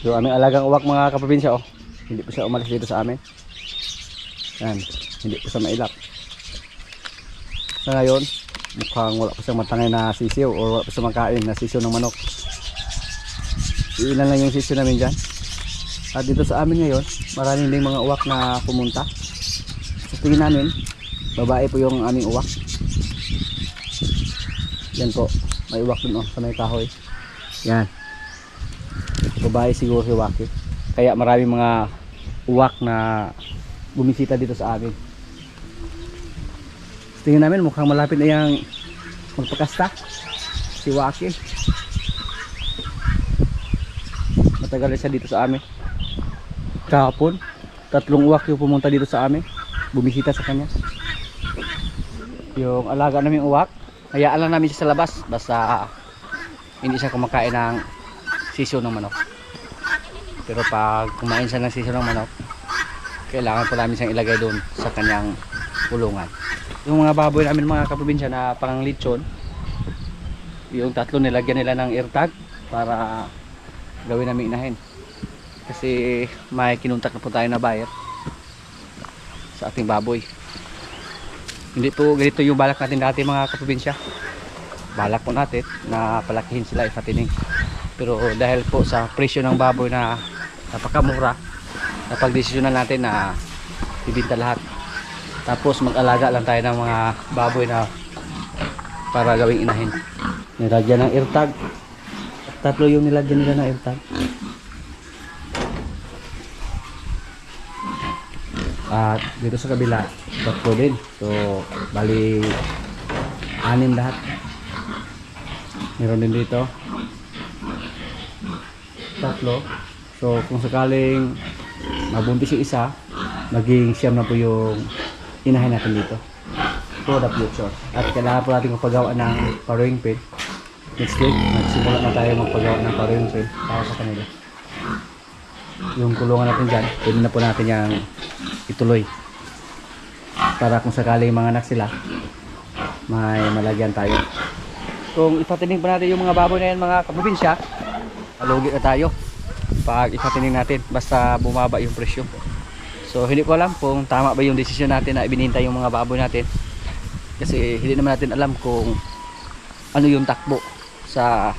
Yung aming alagang uwak mga kaprobinsya, oh. Hindi po siya umalis dito sa amin. Yan, hindi po siya mailap. Sa ngayon, mukhang wala pa siyang matangay na sisiw o wala pa siyang makain na sisiw ng manok. Ilan lang yung sisiw namin dyan. At dito sa amin ngayon, maraming ding mga uwak na pumunta. Sa tingin namin, babae po yung aming uwak. Yan po, may uwak dun, oh, sa may kahoy. Yan, babae siguro si Waki. Kaya maraming mga uwak na bumisita dito sa amin. Sa tingin namin mukhang malapit na yung magpakasta si Waki. Matagal na siya dito sa amin. Kahapon 3 uwak yung pumunta dito sa amin, bumisita sa kanya. Yung alaga namin uwak, hayaan lang namin siya sa labas basta hindi siya kumakain ng sisiw ng manok. Pero pag kumain siya ng sisiw ng manok, kailangan po namin siyang ilagay doon sa kanyang kulungan. Yung mga baboy namin mga kaprobinsya na pang lechon, yung 3 nilagyan nila ng airtag para gawin namin inahin. Kasi may kinuntak na po tayo na buyer sa ating baboy. Hindi po ganito yung balak natin dati mga kaprobinsya. Balak po natin na palakihin sila, ifatining. Pero dahil po sa presyo ng baboy na napakamura, napagdesisyonan natin na ibenta lahat. Tapos mag-alaga lang tayo ng mga baboy na para gawing inahin. Nilagyan ng airtag. 3 yung nilagyan nila ng airtag. At dito sa kabila 3 din. So bali 6 lahat. Meron din dito 3. So kung sakaling mabuntis yung isa, maging 9 na po yung inahin natin dito for the future. At kailangan po natin magpagawa ng paruing pen. Next week nagsimula na tayo magpagawa ng paruing pen para sa kanila. Yung kulungan natin dyan, pwede na po natin yung ituloy para kung sakaling mga anak sila, may malagyan tayo. Kung ipatining pa natin yung mga baboy na yan mga kaprobinsya, alugi na tayo pag ipatining natin basta bumaba yung presyo. So hindi ko alam kung tama ba yung desisyon natin na ibinintay yung mga baboy natin, kasi hindi naman natin alam kung ano yung takbo sa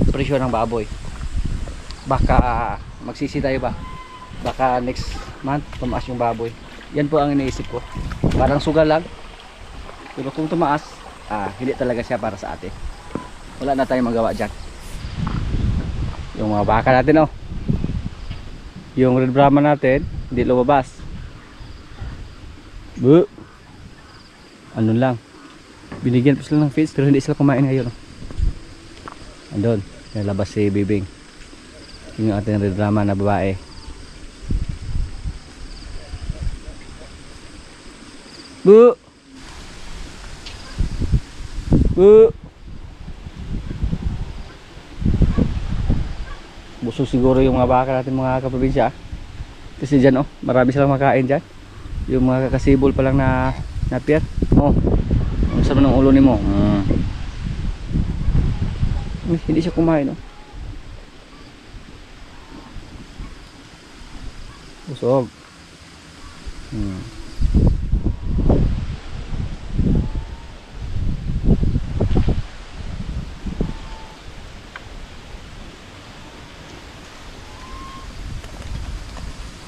presyo ng baboy. Baka magsisi tayo ba, baka next month tumaas yung baboy. Yan po ang iniisip ko, parang sugal lang. Pero kung tumaas, hindi talaga siya para sa atin. Wala na tayong magawa dyan. Yung mga baka natin, oh, yung red brahma natin hindi lumabas. Ano lang, binigyan pa sila ng feeds pero hindi sila kumain ngayon, oh. Andun, nalabas si Bibing, yung ating red brahma na babae. Busog siguro yung mga baka natin mga kaprobinsya, kasi dyan, oh, marami silang makain dyan. Yung mga kakasibol pa lang na napier, oh, ang sama ng ulo ni mo. Hindi siya kumain, oh. Busog.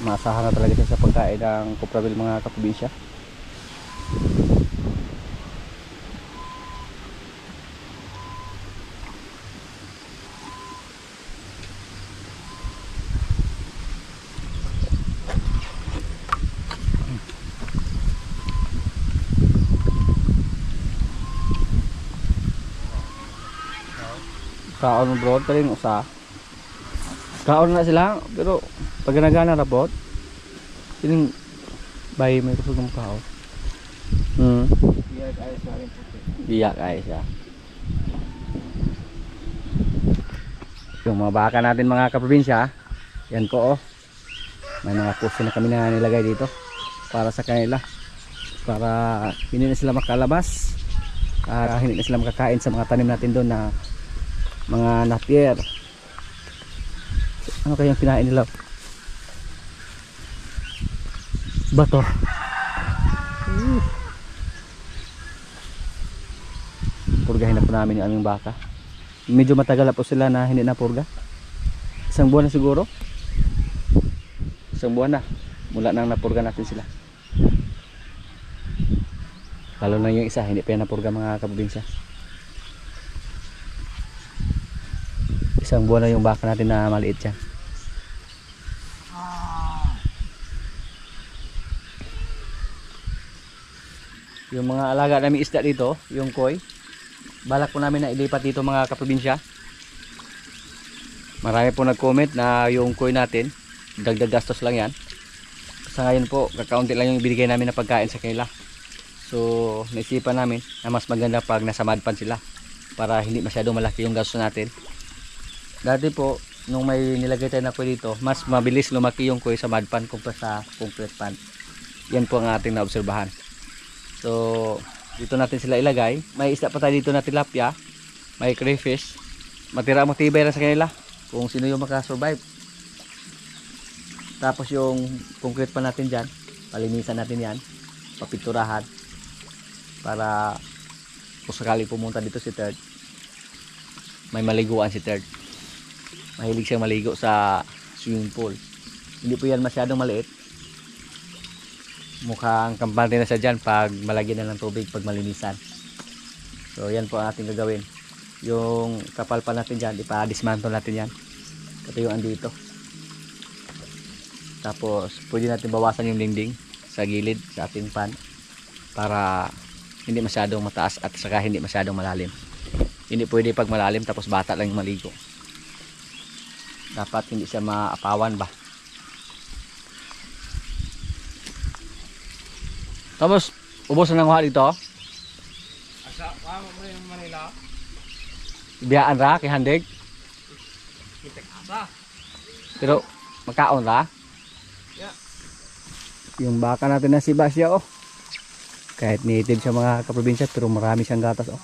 Maasahan na talaga siya sa pagkain ng Copraville mga kaprobinsya. Kaon bro, taling usa. Kaon na sila, pero pag nagana na bot, sining bay may kusog ng kaon. Biyak ayos na rin po. Biyak ayos siya. Yung mga baka natin mga kaprobinsya, yan po, oh. May mga puso na kami na nilagay dito para sa kanila, para hindi na sila makalabas at hindi na sila makakain sa mga tanim natin doon na mga napier. Ano kayang kinain nila? Bato. Purgahin na po namin yung aming baka. Medyo matagal na po sila na hindi na purga. Isang buwan na siguro. Isang buwan na. Mula nang napurga natin sila. Lalo na yung isa, hindi pa yan napurga mga kaprobinsya. Isang buwan na yung baka natin na maliit yan. Yung mga alaga namin isda dito, yung koi, balak po namin na ilipat dito mga kaprobinsya. Marami po nag-comment na yung koi natin, dagdag gastos lang yan. Sa ngayon po, kakaunti lang yung binigay namin na pagkain sa kanila. So, naisipan namin na mas maganda pag nasa madpan sila para hindi masyadong malaki yung gastos natin. Dati po, nung may nilagay tayo na koi dito, mas mabilis lumaki yung koi sa madpan kumpara sa concrete pan. Yan po ang ating naobserbahan. So, dito natin sila ilagay. May isda pa tayo dito na tilapia, may crayfish. Matira matibay lang sa kanila kung sino yung makasurvive. Tapos yung concrete pa natin dyan, palinisan natin yan, papinturahan para kung sakaling pumunta dito si Third, may maliguan si Third. Mahilig siyang maligo sa swimming pool. Hindi po yan masyadong maliit. Mukhang kampante na siya dyan pag malagyan na ng tubig pag malinisan. So yan po ang ating gagawin. Yung kapal pa natin dyan, ipa-dismantle natin yan. Katuyuan dito. Tapos pwede natin bawasan yung dingding sa gilid sa ating pan para hindi masyadong mataas at saka hindi masyadong malalim. Hindi pwede pag malalim tapos bata lang yung maligo. Dapat hindi siya maapawan ba. Tapos ubos na ng kuha dito. Asa mo yung Manila? Biyaan ra kay Handig. Kitek asa. Pero magkaon ra. Yeah. Yung baka natin na si Basya oh. Kahit native siya mga kaprobinsya pero marami siyang gatas oh.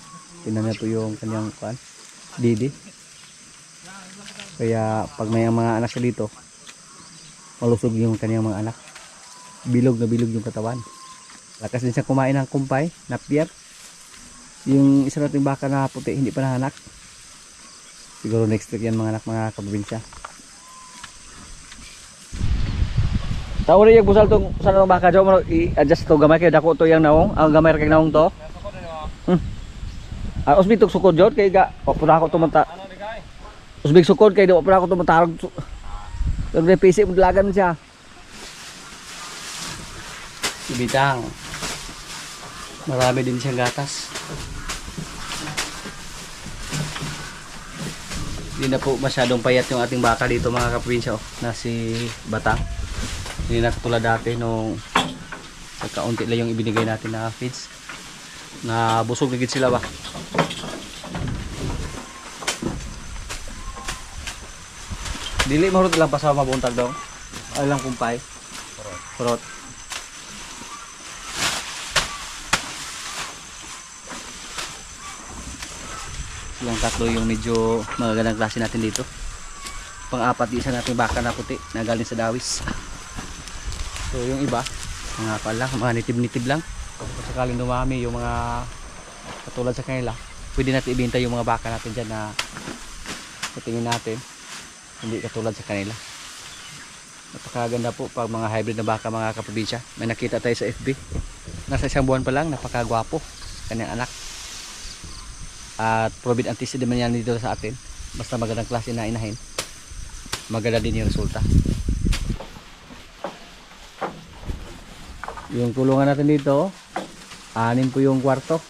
Tingnan niyo po yung kanyang kuan. Didi. Kaya pag may mga anak siya dito, malusog yung kanyang mga anak. Bilog na bilog yung katawan. Lakas din siya kumain ng kumpay, napiyat. Yung isa nating baka na puti, hindi pa nahanak. Siguro next week yan mga anak mga kaprobinsya. Tao rin yung busal itong sana ng baka dyan, i-adjust ito gamay kayo, dako ito yung naong, ang gamay kay naong to. Usbig itong sukod dyan, kaya ga, puna ako ito manta. Usbig sukod, kaya puna ako ito mantarog. Pero may PC, mudlagan siya. Ibitang. Marami din siyang gatas. Hindi na po masyadong payat yung ating baka dito mga kaprobinsya oh, na si Batang. Hindi na katulad dati nung kaunti lang yung ibinigay natin na feeds. Na busog na gid sila ba. Dili mahurot lang pa sa mabuntag daw. Ay lang kumpay. Kurot. Yung tatlo yung medyo magagandang klase natin dito. Pang-apat isa natin baka na puti na galing sa dawis. So yung iba mga pala, mga nitib-nitib lang. Kung sakaling dumami yung mga katulad sa kanila, pwede natin ibenta yung mga baka natin dyan na patingin natin. Hindi katulad sa kanila. Napakaganda po pag mga hybrid na baka mga kaprobinsya. May nakita tayo sa FB. Nasa isang buwan pa lang, napakagwapo kanyang anak. At provid antecedent man yan dito sa atin. Basta magandang klase na inahin, maganda din yung resulta. Yung kulungan natin dito, 6 po yung kwarto.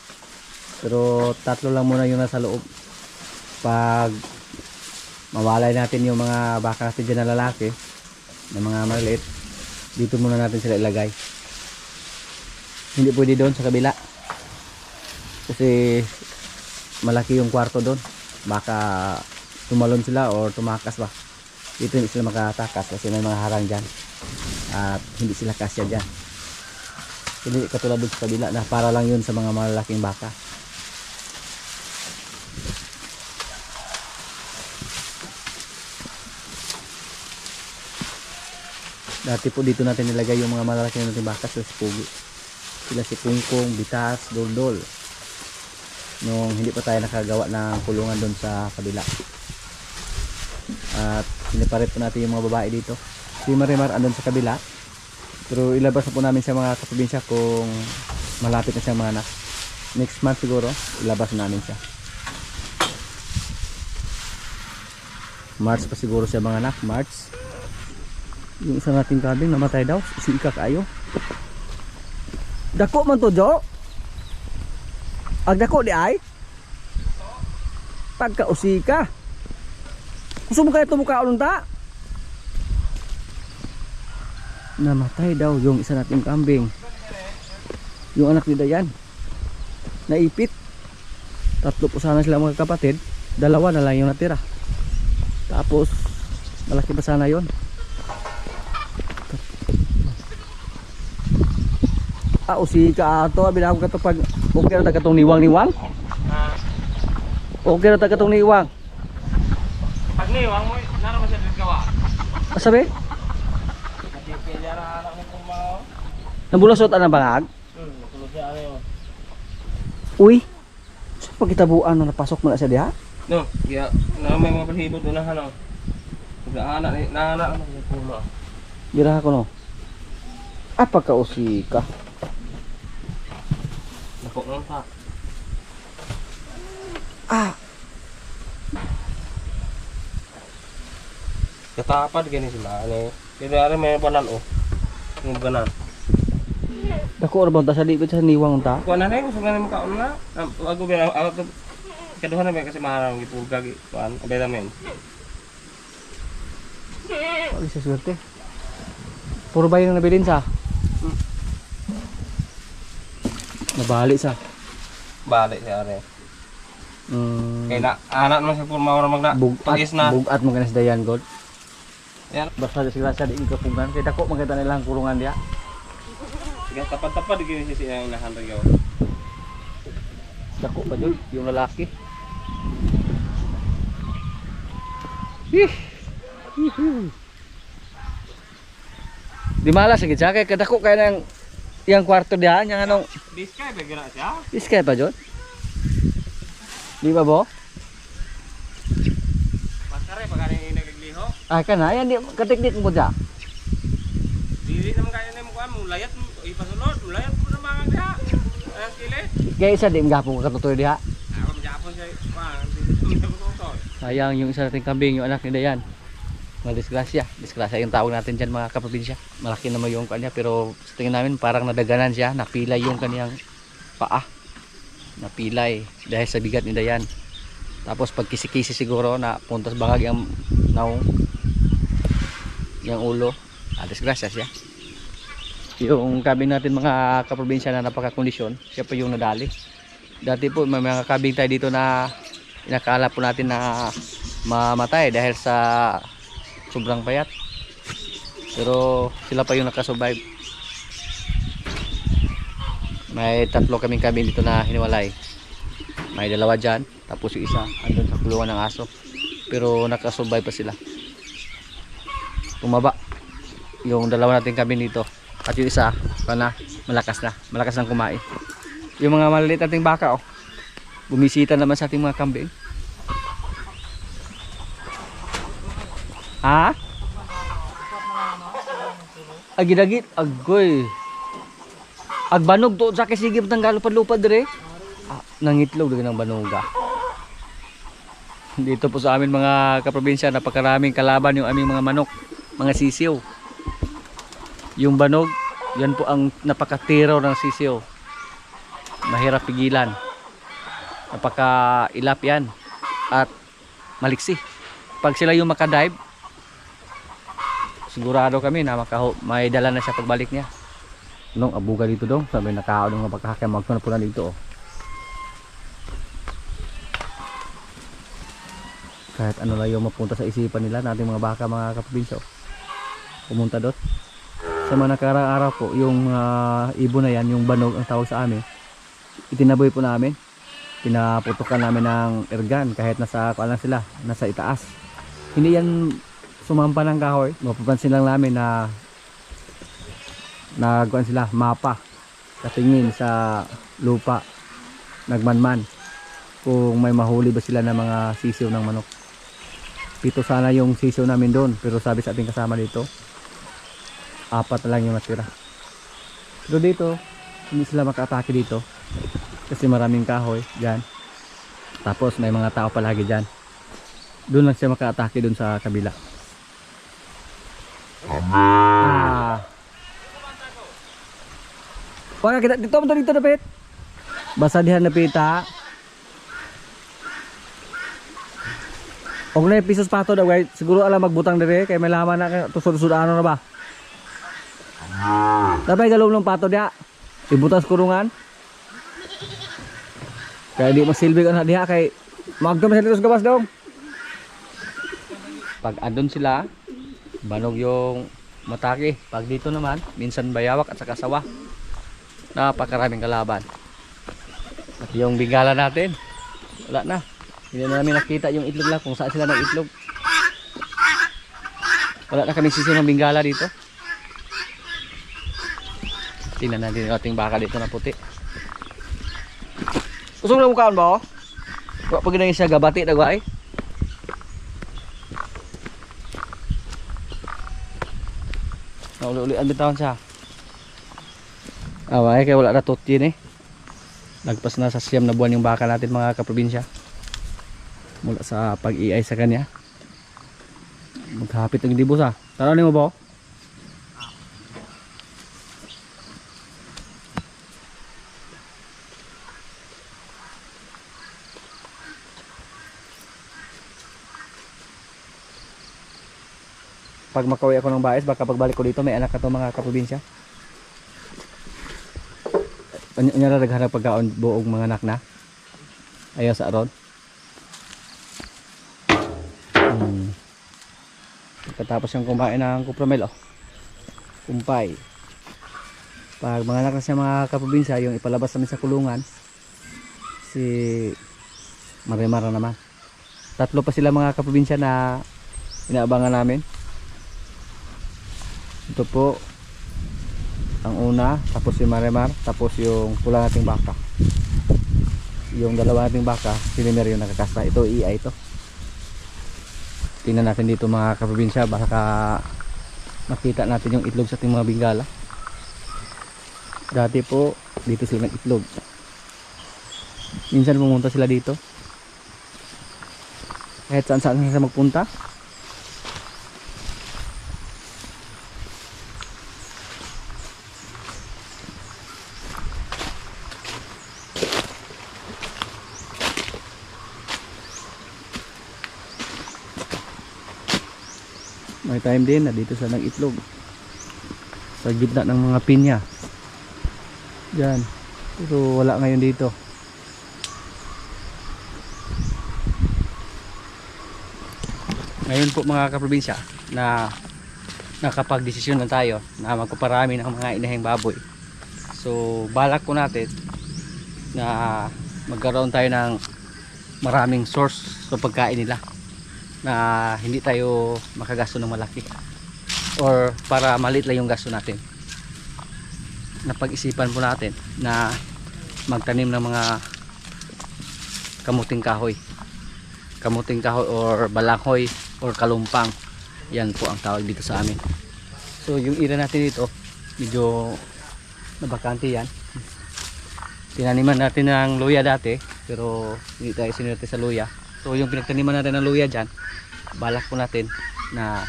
Pero 3 lang muna yung nasa loob. Pag mawalay natin yung mga baka natin dyan na lalaki, na mga maliit, dito muna natin sila ilagay. Hindi pwede doon sa kabila. Kasi malaki yung kwarto doon, baka tumalon sila or tumakas ba. Dito hindi sila makatakas kasi may mga harang dyan at hindi sila kasya dyan. Hindi katulad doon sa kabila na para lang yun sa mga malalaking baka. Dati po dito natin nilagay yung mga malalaki nating baka sa Pugi. Sila si Kungkong, Bitas, Doldol. Nung hindi pa tayo nakagawa ng kulungan doon sa kabila. At siniparet po natin yung mga babae dito. Si Marimar andun sa kabila. Pero ilabas na po namin sa mga kaprobinsya kung malapit na siyang mga anak. Next month siguro, ilabas na namin siya. March pa siguro siya mga anak, March. Yung isa nating kambing namatay daw, si Ika kayo. Dako man to, Jo. Ag dako di ay. Pagka usika. Gusto mo kaya tumukha ulong ta? Namatay daw yung isa nating kambing. Yung anak ni Dayan. Naipit. 3 po sana sila mga kapatid. 2 na lang yung natira. Tapos malaki pa sana yon. Usika ato, bilang ko pag okay na tagatong niwang-niwang. Okay na tagatong niwang. Pag niwang mo, naman siya din gawa. Sabi? Kasi kaya na anak mo kung mga... Nabulasot ang bangag? Nakulog siya ano yun. Uy, sa pagkitabuan na napasok mo na siya diha? No, kaya na may mga palhibot doon na ano. Pag-aanak, naanak ano yung puno. Biraha ko no. Pagka-usika. Nako nung pa. Katapad gani sila ano. Pero ari may banan oh. Yung banan. Dako ra ba ta sa libid sa niwang ta? Kuha na rin, gusto nga naman kaon na. Ako ba, ako kaduhan namin kasi maharang ipurga kuan, abay namin. Wala sa swerte. Puro ba yung nabilin sa? Nabali sa. Balik siya ari. Kaya na, anak naman siya puro mawara magna. Pagis na. Bugat mo ganas dayan god. Yan. Basta sila sa di kapungan kay dako makita nila ang kulungan dia. Sige, tapad-tapad gini siya yung inahan rin yun. Dako pa jud yung lalaki. Di malas lagi siya kay kadako kay nang yang kwarto dia yang anong Biskay ba gina siya? iskay pa jud. Di ba bo? Maskare pag ano yung nagagliho. Kana yan di katikdik mo dia. Dili naman kaya na mo kuan mo layat mo ipasulod, layat mo na mga diha. Ang kile. Kaya isa di magapo ka katutoy diha. Ako magyapon siya. Kuan, dili ko to. Sayang yung isa nating kambing, yung anak ni Dayan. Madisgrasya. Disgrasya yung tawag natin dyan mga kaprobinsya. Malaki naman yung kanya pero sa tingin namin parang nadaganan siya. Napilay yung kanyang paa. Napilay dahil sa bigat ni Dayan. Tapos pag kisi-kisi siguro na puntas bangag yung naong yung ulo. Disgrasya siya. Yung kambing natin mga kaprobinsya na napaka-kondisyon, siya pa yung nadali. Dati po may mga kambing tayo dito na inakala po natin na mamatay dahil sa sobrang payat. Pero sila pa yung nakasurvive. May 3 kaming kambing dito na hiniwalay. May 2 dyan, tapos yung isa andun sa kulungan ng aso. Pero nakasurvive pa sila. Tumaba yung 2 nating kambing dito. At yung isa, malakas ng kumain. Yung mga maliliit nating baka, bumisita naman sa ating mga kambing. Ha? Agidagit, agoy. Agbanog to sa kisigip ng galupad-lupad dire. Nangitlog din ng banuga. Dito po sa amin mga kaprobinsya, napakaraming kalaban yung aming mga manok, mga sisiw. Yung banog, yan po ang napakatiraw ng sisiw. Mahirap pigilan. Napaka-ilap yan. At maliksi. Pag sila yung makadive, sigurado kami na may dala na siya pagbalik niya. Nung abuga dito dong, sabi nakao nung mapagkakaya magto na po na dito. Kahit ano lang yung mapunta sa isipan nila nating mga baka mga kaprobinsya. Pumunta doon. Sa mga nakarang araw po, yung ibon na yan, yung banog ang tawag sa amin, itinaboy po namin. Pinaputukan namin ng ergan kahit nasa kuan lang sila, nasa itaas. Hindi yan sumampa ng kahoy. Mapapansin lang namin na nagkuhan sila mapa, katingin sa lupa, nagmanman kung may mahuli ba sila ng mga sisiw ng manok. 7 sana yung sisiw namin doon, pero sabi sa ating kasama dito 4 na lang yung natira. Pero dito hindi sila maka-atake dito kasi maraming kahoy dyan, tapos may mga tao palagi dyan. Doon lang siya maka-atake doon sa kabila. Wala kita dito mo dito napit. Basa dihan napita. Og na pisos pato daw guys. Siguro alam magbutang dire kay may laman na tusod-sud ano na ba. Tapay galong ng pato dia. Ibutas kurungan. Kaya di masilbi ka na diha kay magdom sa dito sa gawas dong. Pag andun sila, banog yung matake. Pag dito naman, minsan bayawak at saka sawa. Napakaraming kalaban. At yung bigala natin, wala na. Hindi na namin nakita yung itlog lang kung saan sila nag-itlog. Wala na kami sisiw ng bingala dito. Tingnan natin yung ating baka dito na puti. Usong na mukhaan ba? Pag ginagin siya gabati na guay. Uli-uli ang bitawan siya. Away kaya wala na tutyin eh. Nagpas na sa 9 na buwan yung baka natin mga kaprobinsya. Mula sa pag-iay sa kanya. Maghapit ng dibos ah. Taraw mo ba? Pag makauwi ako ng baes, baka pagbalik ko dito may anak na to mga kaprobinsya. Unya naghanap pagkaon buong mga anak na. Ayaw sa aron. Pagkatapos yung kumain ng kupramel oh. Kumpay. Pag mga anak na siya mga kaprobinsya, yung ipalabas namin sa kulungan si Marimara naman. 3 pa sila mga kaprobinsya na inaabangan namin. Ito po ang una, tapos yung Marimar, tapos yung pula nating baka. Yung dalawa nating baka, silimer yung nakakasta. Ito EI ito. Tingnan natin dito mga kaprobinsya, baka makita natin yung itlog sa ating mga bingala. Dati po dito sila nag-itlog. Minsan pumunta sila dito. Kahit saan sila magpunta. May time din na dito sa nag-itlog sa gitna ng mga pinya dyan, pero wala ngayon dito. Ngayon po mga kaprobinsya na nakapag-desisyon na tayo na magpaparami ng mga inahing baboy, so balak ko natin na magkaroon tayo ng maraming source sa pagkain nila, na hindi tayo makagasto ng malaki or para maliit lang yung gasto natin. Napag-isipan po natin na magtanim ng mga kamuting kahoy or balanghoy or kalumpang. Yan po ang tawag dito sa amin. So yung ira natin dito medyo nabakante yan. Tinaniman natin ng luya dati pero hindi tayo sinerte sa luya. So yung pinagtaniman natin ng luya dyan, balak po natin na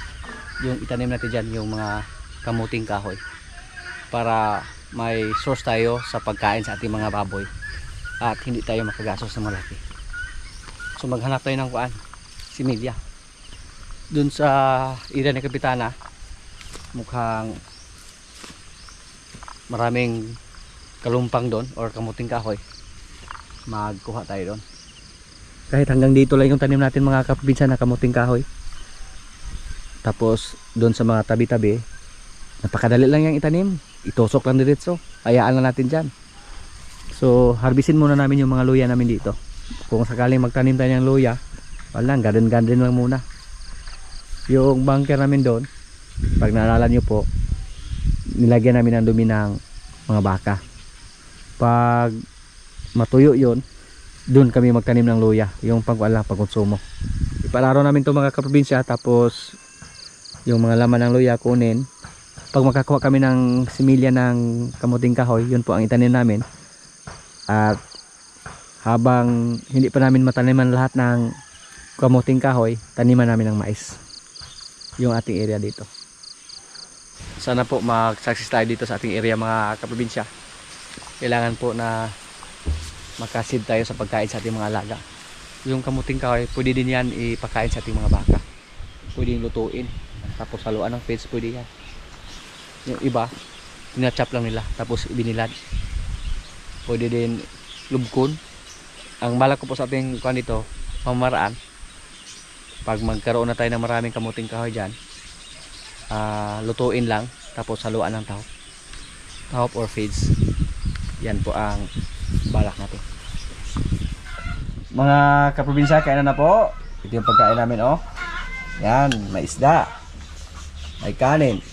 yung itanim natin dyan yung mga kamuting kahoy para may source tayo sa pagkain sa ating mga baboy at hindi tayo makagastos ng malaki. So maghanap tayo ng kuan, si Media dun sa area ni Kapitana. Mukhang maraming kalumpang doon or kamuting kahoy. Magkuha tayo doon. Kahit hanggang dito lang yung tanim natin mga kaprobinsya na kamuting kahoy. Tapos doon sa mga tabi-tabi, napakadali lang yung itanim. Itusok lang diretso. Hayaan lang natin dyan. So harbisin muna namin yung mga luya namin dito. Kung sakaling magtanim tayo ng luya, wala, garden lang muna. Yung bunker namin doon, pag naalala nyo po, nilagyan namin ng dumi ng mga baka. Pag matuyo yon, doon kami magtanim ng luya, yung pang pagkonsumo. Ipalaro namin to mga kaprobinsya, tapos yung mga laman ng luya kunin. Pag makakuha kami ng similya ng kamuting kahoy, yun po ang itanim namin. At habang hindi pa namin mataniman lahat ng kamuting kahoy, taniman namin ng mais yung ating area dito. Sana po mag-success tayo dito sa ating area mga kaprobinsya. Kailangan po na makasid tayo sa pagkain sa ating mga alaga. Yung kamuting kahoy, pwede din yan ipakain sa ating mga baka. Pwede yung lutuin, tapos haluan ng feeds, pwede yan. Yung iba, tinachap lang nila, tapos ibinilad. Pwede din lubkon. Ang balak ko po sa ating kuhan dito, pamamaraan, pag magkaroon na tayo ng maraming kamuting kahoy dyan, lutuin lang, tapos haluan ng tahop or feeds. Yan po ang balak natin. Mga kaprobinsya, kainan na po. Ito yung pagkain namin, oh. Yan, may isda, may kanin.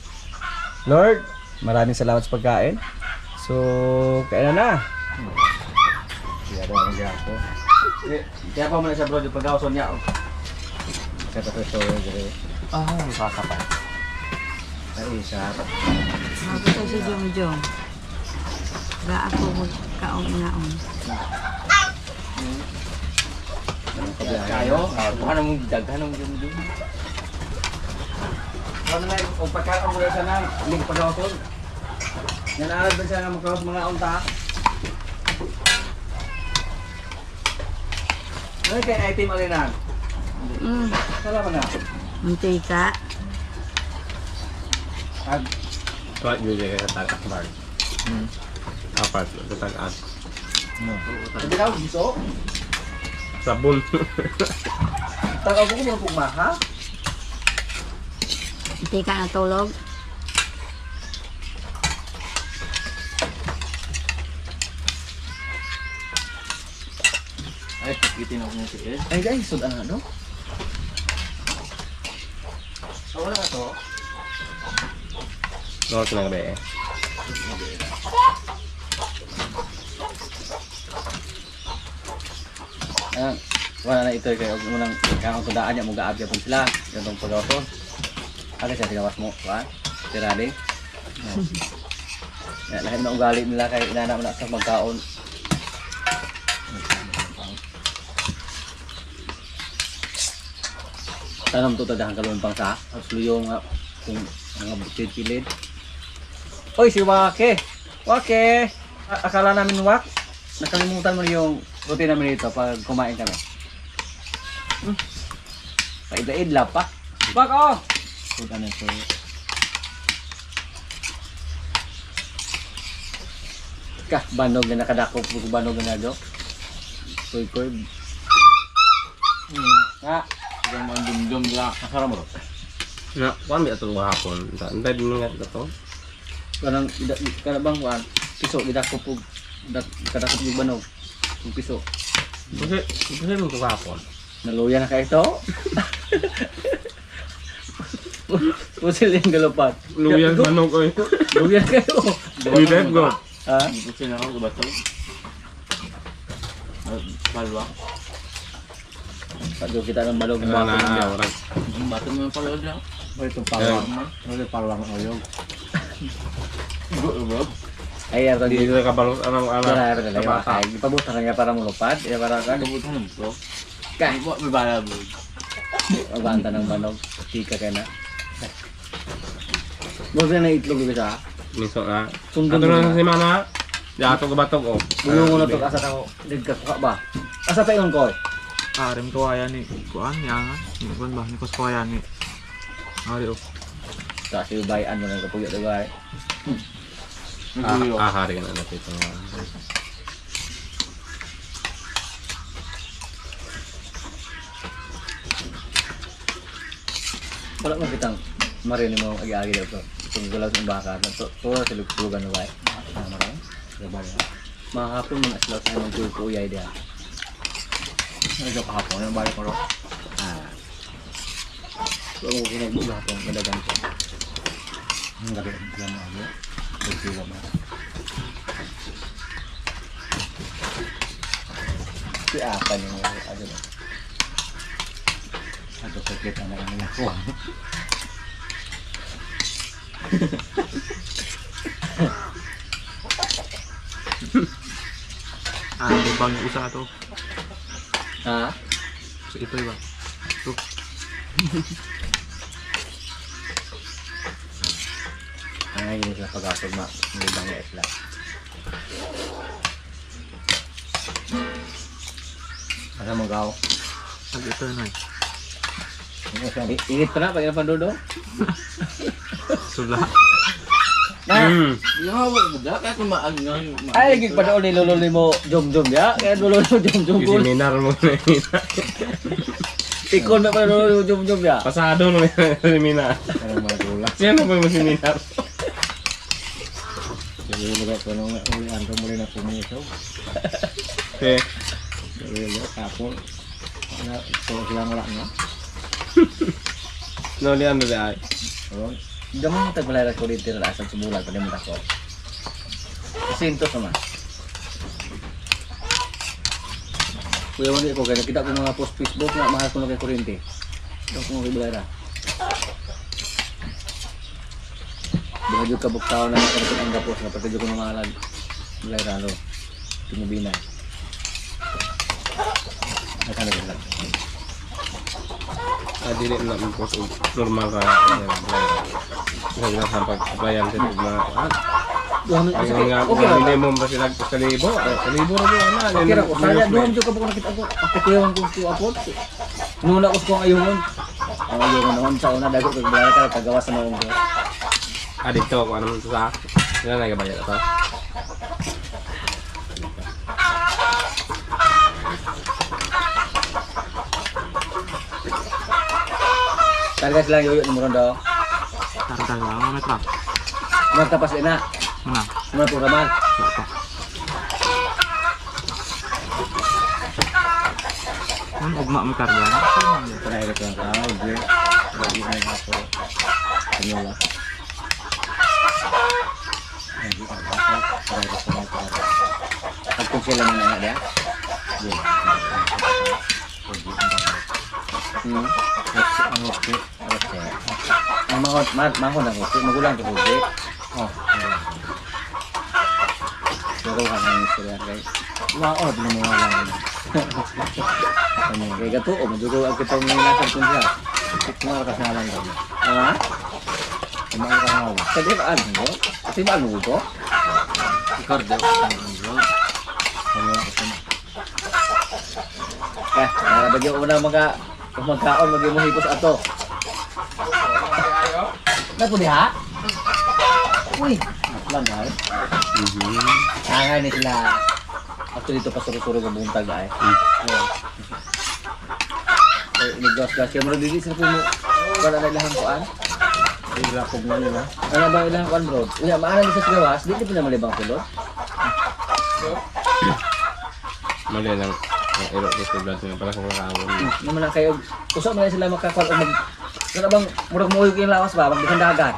Lord, maraming salamat sa pagkain. So, kainan na. Kaya pa muna siya bro, yung pagkawason niya, oh. Kata to story. Kakapay. Ay, sarap. Ako si Jom. Ba ako magkaong-naong. Kayo? Ano mong daghan ng Jom? Ano na yung pagkaroon mo na siya ng link pagkawason? Nanarad ba siya na magkawas mga unta? Ano kaya item alinan? Salamat na. Mantika. Right, yun yung tatag bar. Apat, tatag-an. Hindi na ako gusto. Sabon. Tagaw ko kung pugmaha. Mantika na tulog. Ay, pakitin ako ng tiil. Ay guys, sudan na no? So wala na to. No, ito na gabi eh. Ayan, wala na ito kayo. Unang kakang tundaan niya, mag-aabya po sila. Yan itong pag-auto. Aga siya, tinawas mo. Ba? Tirali. Lahat na ugali nila kay inana mo na sa magkaon. Tanam to tadahang kalumpang sa. Tapos yung kung mga butid-kilid. Oy, si Wake! Wake! Akala namin wak. Nakalimutan mo yung routine namin dito pag kumain kami. Paidla-idla pa. Wak, oh! Puta na ito. Banog na nakadakop. Banog na nado. Kuy-kuy. Nga. Diyan mo ang dumdum nila. Nakara mo ro. Na, kuhan ba ito hapon? Antay din nga ito. Kanang kuhan. Piso, gidakop po. Kadakop yung banog. Yung piso. Kasi mo ito hapon. Naluya na kayo ito. Pusil yung galopat. Luyang manok ko eh. Luya na kayo. Uy, go. Ha? Gusto na ako, gabato. Palwa. Pag kita ng balog ng Ano bako na, niya. orang. Bato mo yung palwa dyan. O itong palwang. Ano yung palwang oyog? Ay, yarang Hindi dito. na kabalot anong Yarang sa na lang. bata. Ipabuta na nga para mulupad. Ya para ka. Kabutan mo ito. Kay. May bala mo. Magbanta ng banog. Tika ka na. Buti na itlog ko sa. Miso na. Sundon Ato mo na na. sa simana. Dato ka batok oh. Bulong mo na ito asa ka. Ligkas ka ba? Asa pa yun ko? Arim ko kaya ni kuan yang ni kuan ba ni kos ko kaya ni ari ok Kasi bayan mo na kapuyo na gay. Nagulyo. Hari ka na natin ito. Wala mo kitang marini mo agi-agi daw to. Itong gulaw ng baka. Tuwa sa lugtugan na gay. Marang. Mahapon mga slaw sa mga kuyay dia. Ano kahapon? Ano balik ko ro? So, kung kinagbuga hapon, madagan ko. Ang gabi, gano'n ako. Nagkilo mo. Si apa nih? Aduh. Aduh, kita nggak kuah. Ano bang yung usa to? Ah, So, ito iba. Ito. ini sa pag-apod ma, nilibang ya isla. Asa mo gaw? Pag ito na eh. Init pa na pag pandudo. Sula. Ya, budak kan maagnan. Ay, lagi pa doon nilululi mo jom-jom ya. Kaya lululi mo jom-jom ko. Seminar mo na yun. Ikon na pa lululi mo jom-jom ya. Pasado no yung seminar. Ano magula? Siya na po yung seminar. Jadi lugar kono uli anto muli na pumiso. Okay. Jadi lo kapon. Na to lang wala no. No, liyan na ay. Oh. Damo tag balay ra kuryente ra sa bulan pa mo tako. Sinto sama. Kuya wala ko kaya kita ko mga post Facebook na mahal ko kay kuryente. Ito ko kay balay ra. Baju ka buktaw na nakita ang gapos na pati ko mamalag. Balay ra ro. Tinubinay. Akan na lang. Dili na mo po normal ka. Hindi na sampai applyan sa mga ang nga minimum ba sila sa libo? Sa libo ra yun na. Okay ra ko. Saya doon jud ka bukod nakita ko. Pakiyawan ko si apot. Nuna ko ko ayungon. Ang ayungon naman sa una dago kag balay ka kagawas sa maong ko. Dito ko ano sa. Yan na gabayad ito. Targa sila yoyo ni Murondo. Tarang lang mga trap. Magtapas ina. Mana? Mga programan. Ito. Kan ugma mo karga. Pernah ada tuan kau, gue lagi naik apa? Penyola. Lagi apa? Pernah ada tuan kau. Aku sila mana ada? Iya. Oke. Mahon ang oke. Magulang ke oke. Oh. Pero ang sila guys. Wow, di mo wala. Kaya gato, madugo ang kitang nilasan kung siya. Kumara ka sa lang kami. Ha? Kumara ka nga. Kasi ba ano mo? Kasi ba ano ko? Ricardo. Bagyo una mga magkaon, magyo mo hipos ato. Napo diha? Uy, lang dahil. Angay ni sila. Actually dito pa suru-suru ng buntag ay. Nag-gas-gas siya. Marang dili sila po mo. Wala na ilang kuan. Ilapog na nila. Ano ba ilang kuan bro? Iya, maana di sa gawas. Dili po na malibang kulot. Mali lang. Ang iro dito blood mo para sa mga kaawon. Naman na kayo. Usap mo na sila makakuan o mag... Ano bang murag mo yung lawas ba? Magbisan dagat.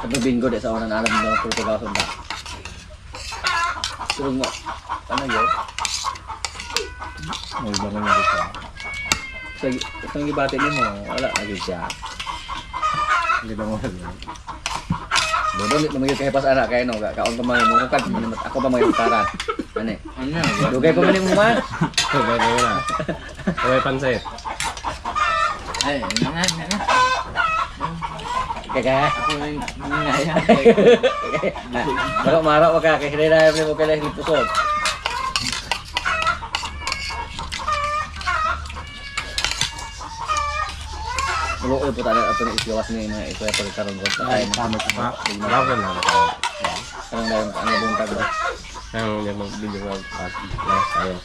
Kapag bingo di sa unang alam mo ng Portugal ba? Surog mo. Ano yun? May iba naman dito. Itong ibati mo, wala lagi siya. Hindi ba mo wala? Bodo, naman yung kahipas anak kayo, no? Kaon pa mga mukukad, ako pa mga para. Ano eh? Dugay ko man yung mga. Sabay na wala. Sabay pansay. Ay, nga. Kaya. Ako rin nangaya. Marok-marok ka, kaya hinay mo kailangan hipusod. Ulo po tayo ito na isiwas ni mga ito ay pagkaroon ko. Ay, tama ko pa. Malawan na. Anong dahil ang nabuntag ba? Ang yung mag-video ko last tayo.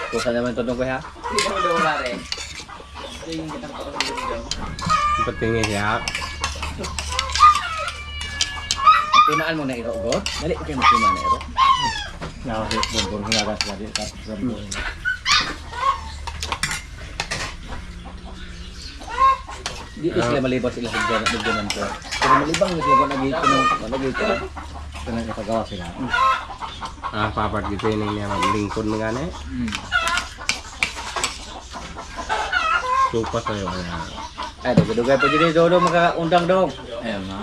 Kusa naman ito nung kuya? Hindi ko daw wala rin. Ito yung kitang ko sa video. Patingin siya. Pinaan mo na iro ugot? Dali kayo magpinaan na iro. Nakakit bumbong hinagas lagi. Dito sila malibot sila sa dyan ko. Kung malibang sila kung nag-ito. Ito na ipagawa sila. Papag-detaining niya lingkod na gani. Supa sa'yo. Ay, dugay pa dyan dong, makaundang dong. Ayun na.